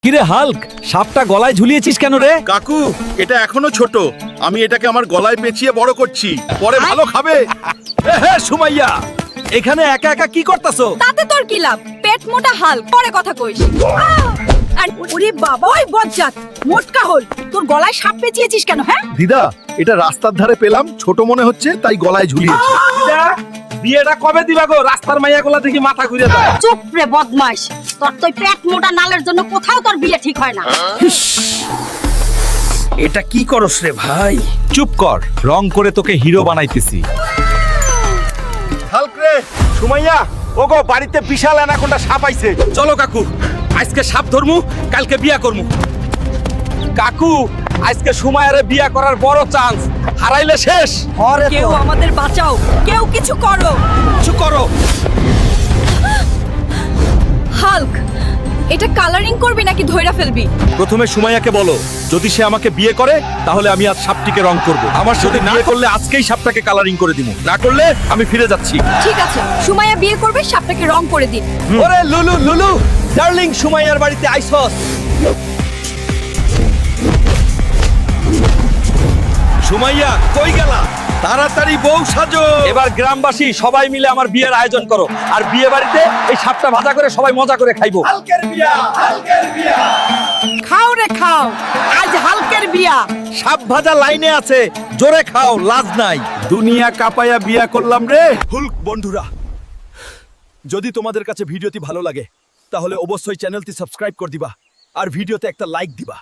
কিরে হাল্ক, সাপটা গলায় ঝুলিয়েছিস কেন রে? কাকু এটা এখনো ছোট, আমি এটাকে আমার গলায় পেঁচিয়ে বড় করছি, পরে ভালো খাবে। হে সুমাইয়া, এখানে একা একা কি করতাছো? তাতে তোর কি লাভ? পেট মোটা হাল পরে কথা কইস। আর ওরে বাবা, ওই বজ্জাত মোটকা হল, তোর গলায় সাপ পেঁচিয়েছিস কেন? হ্যাঁ দিদা, এটা রাস্তার ধারে পেলাম, ছোট মনে হচ্ছে তাই গলায় ঝুলিয়েছি। বিয়েটা কবে দিবা গো? রাস্তার মাইয়া গুলা দেখি মাথা ঘুরে যায়। চুপ রে বদমাশ, তোর তো পেট মোটা নালের জন্য কোথাও তোর বিয়ে ঠিক হয় না। এটা কি করস রে ভাই? চুপ কর, রং করে তোকে হিরো বানাইতেছি। হাল্ক রে, সুমাইয়া, ওগো বাড়িতে বিশাল অ্যানাকোন্ডা সাপ আইছে। চলো কাকু, আজকে সাপ ধরমু, কালকে বিয়া করমু। কাকু, আজকে সুমাইয়ারে বিয়া করার বড় চান্স, হারাইলে শেষ। কেউ আমাদের বাঁচাও, কেউ কিছু করো। কিছু করো। হাল্ক, এটা কালারিং করবি নাকি ধইরা ফেলবি? প্রথমে সুমাইয়াকে বলো, যদি সে আমাকে বিয়ে করে তাহলে আমি আজ সাপটিকে রং করব। আমার সাথে না করলে আজকেই সাপটাকে কালারিং করে দিব, না করলে আমি ফিরে যাচ্ছি। ঠিক আছে, সুমাইয়া বিয়ে করবে, সাপটাকে রং করে দিন। ওরে লুলু লুলু, ডার্লিং সুমাইয়ার বাড়িতে আইছস। সুমাইয়া কই গেলা? তাড়াতাড়ি বউ সাজো। এবার গ্রামবাসী সবাই মিলে আমার বিয়ের আয়োজন করো, আর বিয়ে বাড়িতে এই সাপটা ভাজা করে সবাই মজা করে খাইবো। হালকের বিয়া, হালকের বিয়া। খাও রে খাও, আজ হালকের বিয়া। সাপ ভাজা লাইনে আছে, জোরে খাও, লাজ নাই। দুনিয়া কাঁপায়া বিয়া করলাম রে। হুল্ক বন্ধুরা, যদি তোমাদের কাছে ভিডিওটি ভালো লাগে তাহলে অবশ্যই চ্যানেলটি সাবস্ক্রাইব করে দিবা আর ভিডিওতে একটা লাইক দিবা।